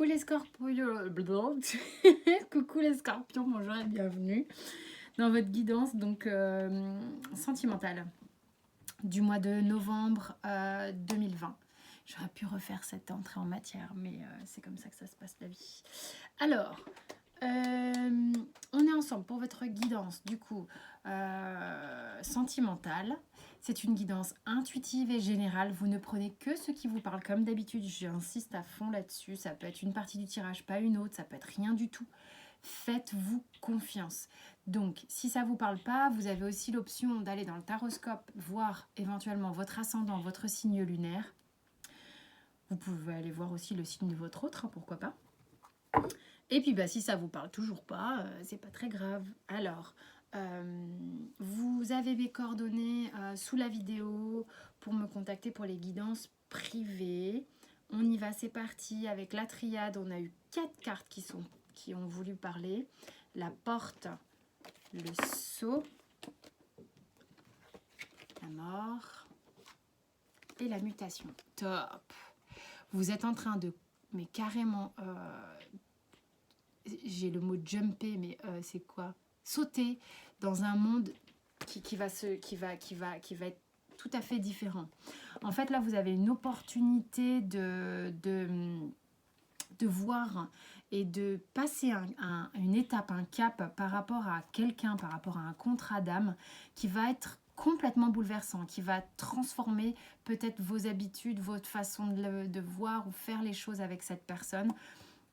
Coucou les scorpions, coucou les scorpions, bonjour et bienvenue dans votre guidance donc sentimentale du mois de novembre 2020. J'aurais pu refaire cette entrée en matière, mais c'est comme ça que ça se passe la vie. Alors, on est ensemble pour votre guidance du coup sentimentale. C'est une guidance intuitive et générale. Vous ne prenez que ce qui vous parle. Comme d'habitude, j'insiste à fond là-dessus. Ça peut être une partie du tirage, pas une autre. Ça peut être rien du tout. Faites-vous confiance. Donc, si ça ne vous parle pas, vous avez aussi l'option d'aller dans le taroscope, voir éventuellement votre ascendant, votre signe lunaire. Vous pouvez aller voir aussi le signe de votre autre, hein, pourquoi pas. Et puis, si ça ne vous parle toujours pas, c'est pas très grave. Alors, vous avez mes coordonnées sous la vidéo pour me contacter pour les guidances privées. On y va, c'est parti. Avec la triade, on a eu 4 cartes qui ont voulu parler. La porte, le sceau, la mort et la mutation. Top. Vous êtes en train de, mais carrément, j'ai le mot jumper, mais c'est quoi? Sauter dans un monde qui va être tout à fait différent. En fait, là, vous avez une opportunité de voir et de passer une étape, un cap par rapport à quelqu'un, par rapport à un contrat d'âme qui va être complètement bouleversant, qui va transformer peut-être vos habitudes, votre façon de voir ou faire les choses avec cette personne.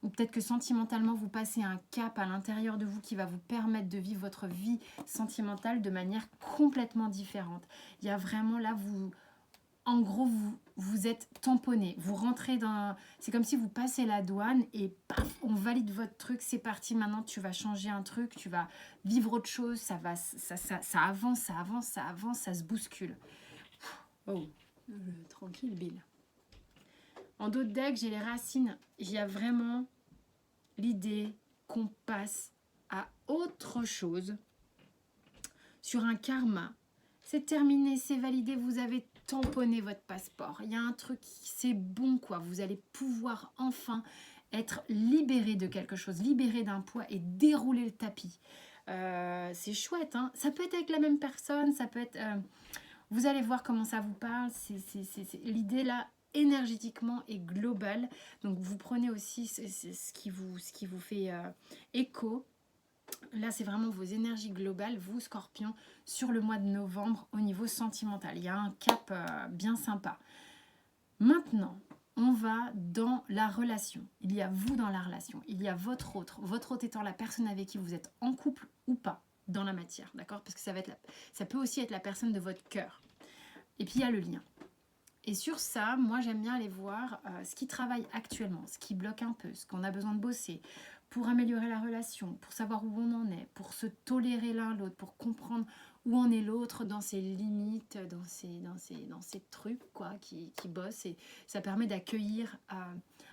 Ou peut-être que sentimentalement, vous passez un cap à l'intérieur de vous qui va vous permettre de vivre votre vie sentimentale de manière complètement différente. Il y a vraiment là, en gros, vous êtes tamponné. Vous rentrez dans... C'est comme si vous passez la douane et paf, on valide votre truc, c'est parti. Maintenant, tu vas changer un truc, tu vas vivre autre chose. Ça avance, ça se bouscule. Oh, tranquille, Bill. En dos de deck, j'ai les racines. Il y a vraiment l'idée qu'on passe à autre chose sur un karma. C'est terminé, c'est validé, vous avez tamponné votre passeport. Il y a un truc, c'est bon quoi. Vous allez pouvoir enfin être libéré de quelque chose, libéré d'un poids et dérouler le tapis. C'est chouette, hein. Ça peut être avec la même personne, ça peut être... vous allez voir comment ça vous parle. L'idée là, énergétiquement et globale. Donc vous prenez aussi ce qui vous fait écho. Là, c'est vraiment vos énergies globales, vous, Scorpion, sur le mois de novembre au niveau sentimental. Il y a un cap bien sympa. Maintenant, on va dans la relation. Il y a vous dans la relation. Il y a votre autre. Votre autre étant la personne avec qui vous êtes en couple ou pas dans la matière, d'accord? Parce que ça peut aussi être la personne de votre cœur. Et puis, il y a le lien. Et sur ça, moi, j'aime bien aller voir ce qui travaille actuellement, ce qui bloque un peu, ce qu'on a besoin de bosser pour améliorer la relation, pour savoir où on en est, pour se tolérer l'un l'autre, pour comprendre où en est l'autre dans ses limites, dans ses trucs quoi, qui bossent. Et ça permet d'accueillir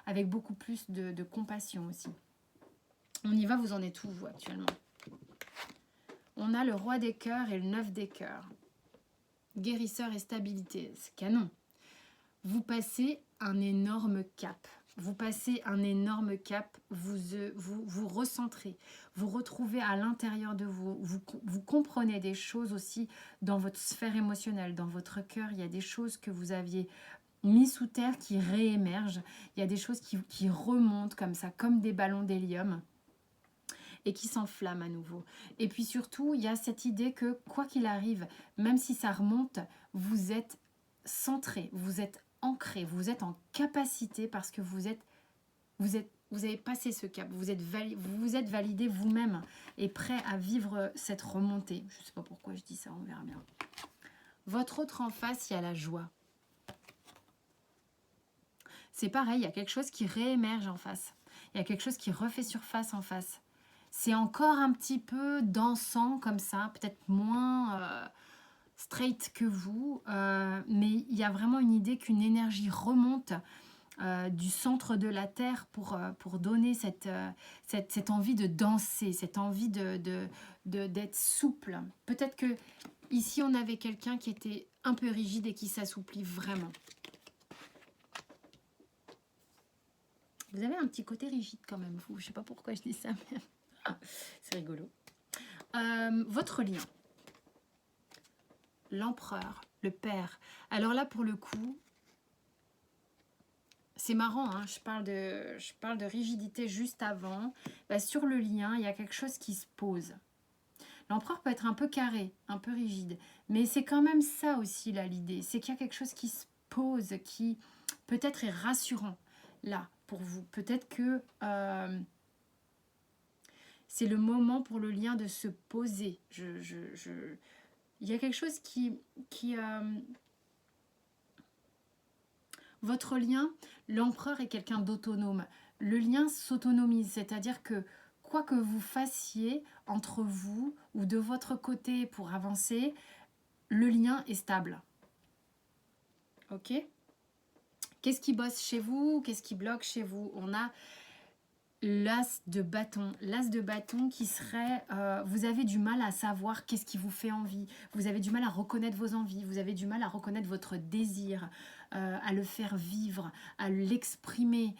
avec beaucoup plus de compassion aussi. On y va, vous en êtes où, vous, actuellement? On a le roi des cœurs et le 9 des cœurs. Guérisseur et stabilité, c'est canon. Vous passez un énorme cap. Vous passez un énorme cap, vous recentrez, vous retrouvez à l'intérieur de vous, vous comprenez des choses aussi dans votre sphère émotionnelle, dans votre cœur. Il y a des choses que vous aviez mis sous terre qui réémergent. Il y a des choses qui remontent comme ça, comme des ballons d'hélium et qui s'enflamment à nouveau. Et puis surtout, il y a cette idée que quoi qu'il arrive, même si ça remonte, vous êtes centré, vous êtes ancré, vous êtes en capacité parce que vous avez passé ce cap, vous êtes validé vous-même et prêt à vivre cette remontée. Je ne sais pas pourquoi je dis ça, on verra bien. Votre autre en face, il y a la joie. C'est pareil, il y a quelque chose qui réémerge en face. Il y a quelque chose qui refait surface en face. C'est encore un petit peu dansant comme ça, peut-être moins... straight que vous, mais il y a vraiment une idée qu'une énergie remonte du centre de la Terre pour donner cette envie de danser, cette envie d'être souple. Peut-être que ici on avait quelqu'un qui était un peu rigide et qui s'assouplit vraiment. Vous avez un petit côté rigide quand même, vous. Je sais pas pourquoi je dis ça, mais c'est rigolo. Votre lien. L'empereur, le père. Alors là, pour le coup, c'est marrant, hein, je parle de rigidité juste avant. Bah, sur le lien, il y a quelque chose qui se pose. L'empereur peut être un peu carré, un peu rigide. Mais c'est quand même ça aussi, là, l'idée. C'est qu'il y a quelque chose qui se pose, qui peut-être est rassurant, là, pour vous. Peut-être que c'est le moment pour le lien de se poser. Il y a quelque chose qui votre lien, l'empereur est quelqu'un d'autonome. Le lien s'autonomise, c'est-à-dire que quoi que vous fassiez entre vous ou de votre côté pour avancer, le lien est stable. Ok? Qu'est-ce qui bosse chez vous? Qu'est-ce qui bloque chez vous? On a l'as de bâton. L'as de bâton qui serait... vous avez du mal à savoir qu'est-ce qui vous fait envie. Vous avez du mal à reconnaître vos envies. Vous avez du mal à reconnaître votre désir, à le faire vivre, à l'exprimer.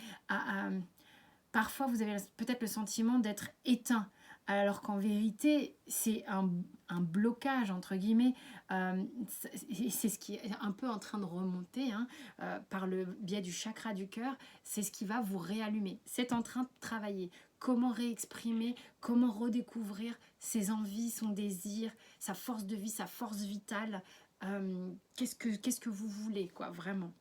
Parfois, vous avez peut-être le sentiment d'être éteint. Alors qu'en vérité, c'est un blocage, entre guillemets. C'est ce qui est un peu en train de remonter par le biais du chakra du cœur. C'est ce qui va vous réallumer. C'est en train de travailler. Comment réexprimer, comment redécouvrir ses envies, son désir, sa force de vie, sa force vitale. Qu'est-ce que vous voulez, quoi, vraiment.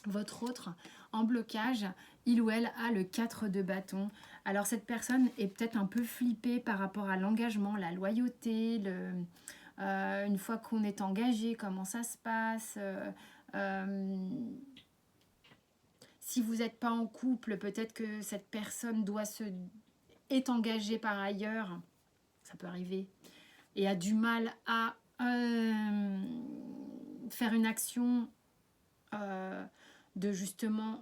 Votre autre, en blocage, il ou elle a le 4 de bâton. Alors cette personne est peut-être un peu flippée par rapport à l'engagement, la loyauté, une fois qu'on est engagé, comment ça se passe. Si vous n'êtes pas en couple, peut-être que cette personne est engagée par ailleurs, ça peut arriver, et a du mal à faire une action de justement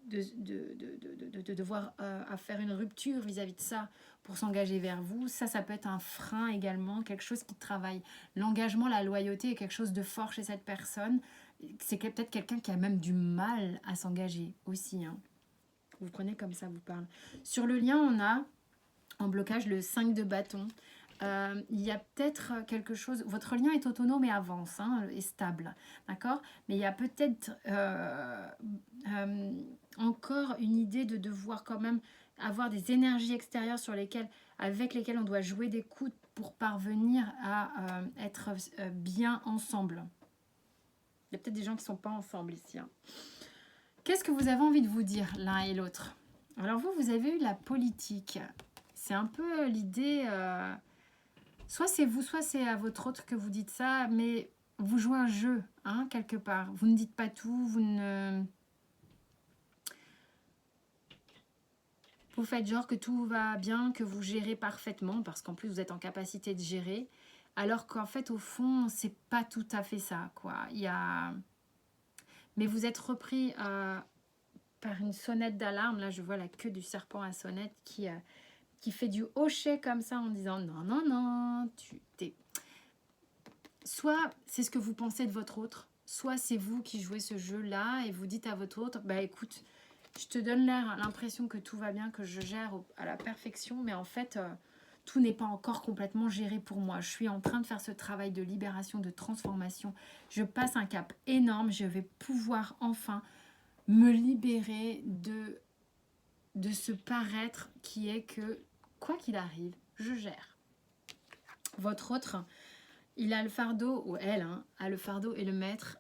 de devoir à faire une rupture vis-à-vis de ça pour s'engager vers vous. Ça peut être un frein également, quelque chose qui travaille. L'engagement, la loyauté est quelque chose de fort chez cette personne. C'est peut-être quelqu'un qui a même du mal à s'engager aussi. Hein. Vous prenez comme ça vous parle. Sur le lien, on a en blocage le 5 de bâton. Il y a peut-être quelque chose, votre lien est autonome et avance, est stable, d'accord? Mais il y a peut-être encore une idée de devoir quand même avoir des énergies extérieures avec lesquelles on doit jouer des coudes pour parvenir à être bien ensemble. Il y a peut-être des gens qui ne sont pas ensemble ici. Hein. Qu'est-ce que vous avez envie de vous dire l'un et l'autre? Alors vous avez eu la politique. C'est un peu l'idée... soit c'est vous, soit c'est à votre autre que vous dites ça, mais vous jouez un jeu, quelque part. Vous ne dites pas tout, vous faites genre que tout va bien, que vous gérez parfaitement, parce qu'en plus vous êtes en capacité de gérer, alors qu'en fait au fond c'est pas tout à fait ça, quoi. Mais vous êtes repris par une sonnette d'alarme. Là je vois la queue du serpent à sonnette qui fait du hocher comme ça en disant non, non, non, soit c'est ce que vous pensez de votre autre, soit c'est vous qui jouez ce jeu-là et vous dites à votre autre, bah écoute, je te donne l'impression que tout va bien, que je gère à la perfection, mais en fait, tout n'est pas encore complètement géré pour moi. Je suis en train de faire ce travail de libération, de transformation. Je passe un cap énorme, je vais pouvoir enfin me libérer de ce paraître qui est que, quoi qu'il arrive, je gère. Votre autre, il a le fardeau, ou elle a le fardeau et le maître.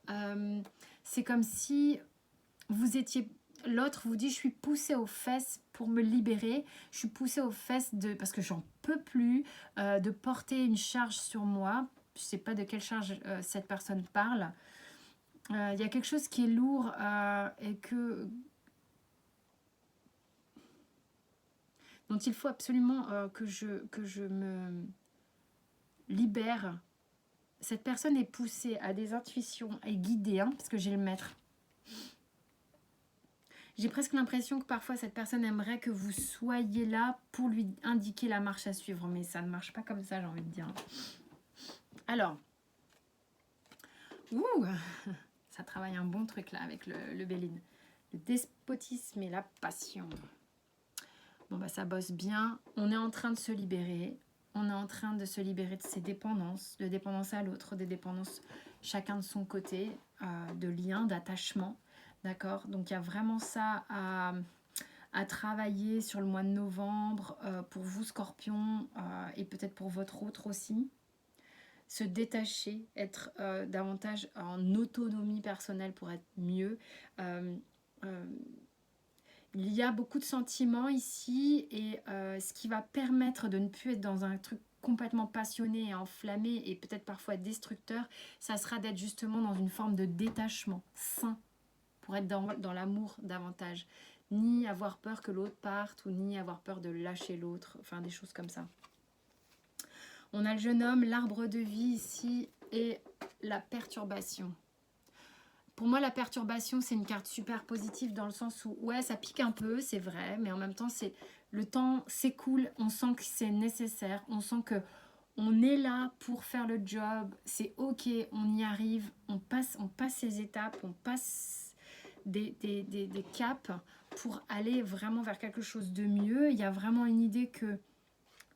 C'est comme si vous étiez... L'autre vous dit, je suis poussée aux fesses pour me libérer. Je suis poussée aux fesses parce que j'en peux plus de porter une charge sur moi. Je ne sais pas de quelle charge cette personne parle. Il y a quelque chose qui est lourd et dont il faut absolument que je me libère. Cette personne est poussée à des intuitions et guidée, parce que j'ai le maître. J'ai presque l'impression que parfois cette personne aimerait que vous soyez là pour lui indiquer la marche à suivre, mais ça ne marche pas comme ça, j'ai envie de dire. Alors, ça travaille un bon truc là avec le Béline. Le despotisme et la passion. Bon, bah ça bosse bien. On est en train de se libérer. On est en train de se libérer de ses dépendances, de dépendance à l'autre, des dépendances chacun de son côté, de liens, d'attachement. D'accord? Donc, il y a vraiment ça à travailler sur le mois de novembre pour vous, Scorpion, et peut-être pour votre autre aussi. Se détacher, être davantage en autonomie personnelle pour être mieux. Il y a beaucoup de sentiments ici et ce qui va permettre de ne plus être dans un truc complètement passionné et enflammé et peut-être parfois destructeur, ça sera d'être justement dans une forme de détachement sain pour être dans l'amour davantage. Ni avoir peur que l'autre parte ou ni avoir peur de lâcher l'autre, enfin des choses comme ça. On a le jeune homme, l'arbre de vie ici et la perturbation. Pour moi, la perturbation, c'est une carte super positive dans le sens où, ouais, ça pique un peu, c'est vrai, mais en même temps, le temps s'écoule, on sent que c'est nécessaire, on sent que on est là pour faire le job, c'est ok, on y arrive, on passe ces étapes, on passe des caps pour aller vraiment vers quelque chose de mieux. Il y a vraiment une idée que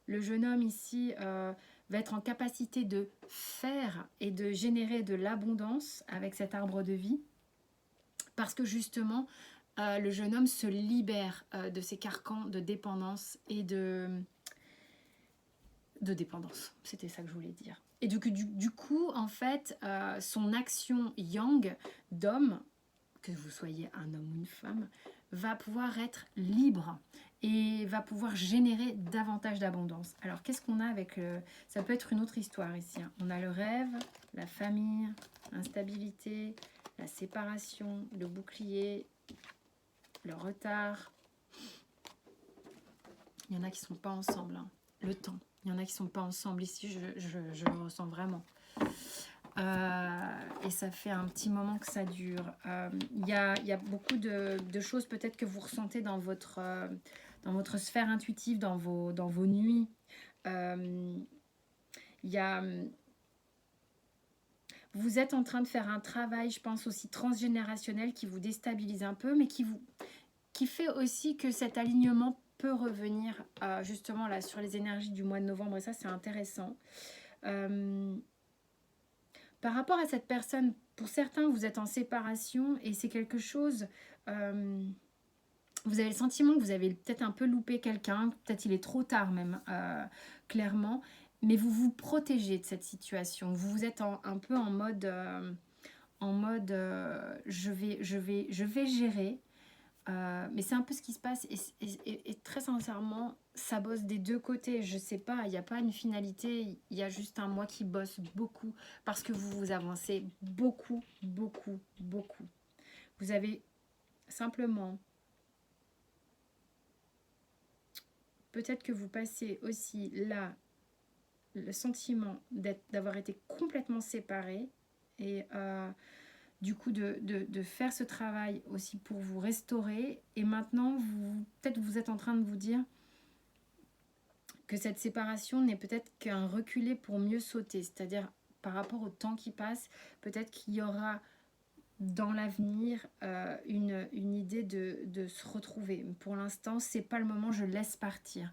le jeune homme ici va être en capacité de faire et de générer de l'abondance avec cet arbre de vie. Parce que justement, le jeune homme se libère de ses carcans de dépendance et de dépendance. C'était ça que je voulais dire. Et du coup, en fait, son action yang d'homme, que vous soyez un homme ou une femme, va pouvoir être libre et va pouvoir générer davantage d'abondance. Alors, qu'est-ce qu'on a avec le... Ça peut être une autre histoire ici. Hein. On a le rêve, la famille, l'instabilité, la séparation, le bouclier, le retard. Il y en a qui ne sont pas ensemble. Hein. Le temps. Il y en a qui ne sont pas ensemble. Ici, je le ressens vraiment. Et ça fait un petit moment que ça dure. Il y a beaucoup de choses peut-être que vous ressentez dans votre sphère intuitive, dans vos nuits. Vous êtes en train de faire un travail, je pense aussi transgénérationnel qui vous déstabilise un peu, mais qui fait aussi que cet alignement peut revenir justement là sur les énergies du mois de novembre. Et ça, c'est intéressant. Par rapport à cette personne, pour certains, vous êtes en séparation et c'est quelque chose... vous avez le sentiment que vous avez peut-être un peu loupé quelqu'un, peut-être il est trop tard même, clairement, mais vous vous protégez de cette situation. Vous êtes un peu en mode je vais gérer. Mais c'est un peu ce qui se passe et très sincèrement ça bosse des deux côtés, je sais pas, il n'y a pas une finalité, il y a juste un moi qui bosse beaucoup parce que vous avancez beaucoup. Vous avez simplement, peut-être que vous passez aussi là le sentiment d'avoir été complètement séparés et du coup de faire ce travail aussi pour vous restaurer et maintenant peut-être vous êtes en train de vous dire que cette séparation n'est peut-être qu'un reculé pour mieux sauter, c'est-à-dire par rapport au temps qui passe, peut-être qu'il y aura dans l'avenir une idée de se retrouver. Pour l'instant, c'est pas le moment, je laisse partir.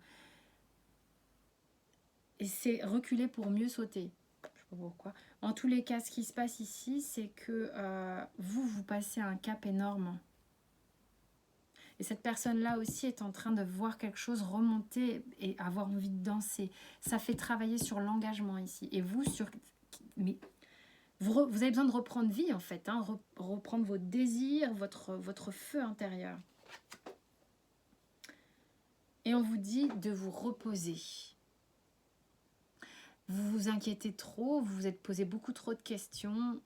Et c'est reculer pour mieux sauter. Je sais pas pourquoi. En tous les cas, ce qui se passe ici, c'est que vous passez un cap énorme. Et cette personne-là aussi est en train de voir quelque chose remonter et avoir envie de danser. Ça fait travailler sur l'engagement ici. Et vous, mais vous avez besoin de reprendre vie en fait. Hein, reprendre vos désirs, votre feu intérieur. Et on vous dit de vous reposer. Vous vous inquiétez trop, vous vous êtes posé beaucoup trop de questions.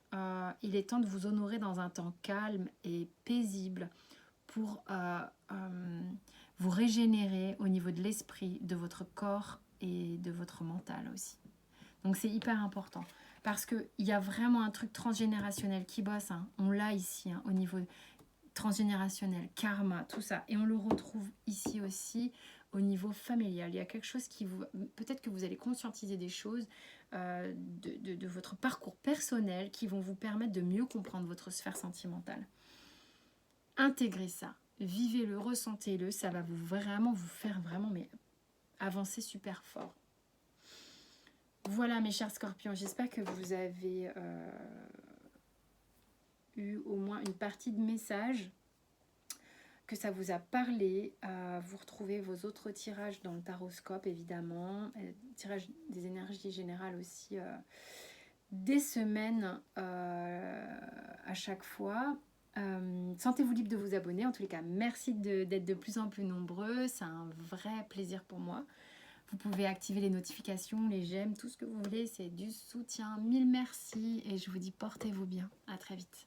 Il est temps de vous honorer dans un temps calme et paisible pour vous régénérer au niveau de l'esprit, de votre corps et de votre mental aussi. Donc c'est hyper important parce qu'il y a vraiment un truc transgénérationnel qui bosse. Hein. On l'a ici au niveau transgénérationnel, karma, tout ça. Et on le retrouve ici aussi au niveau familial. Il y a quelque chose qui vous... Peut-être que vous allez conscientiser des choses de votre parcours personnel qui vont vous permettre de mieux comprendre votre sphère sentimentale. intégrez ça. Vivez-le, ressentez-le. Ça va vraiment vous faire vraiment mais avancer super fort. Voilà mes chers scorpions, j'espère que vous avez eu au moins une partie de message, que ça vous a parlé. Vous retrouvez vos autres tirages dans le taroscope évidemment, tirage des énergies générales aussi, des semaines à chaque fois. Sentez-vous libre de vous abonner. En tous les cas, merci d'être de plus en plus nombreux. C'est un vrai plaisir pour moi. Vous pouvez activer les notifications, les j'aime, tout ce que vous voulez. C'est du soutien. Mille merci et je vous dis portez-vous bien. À très vite.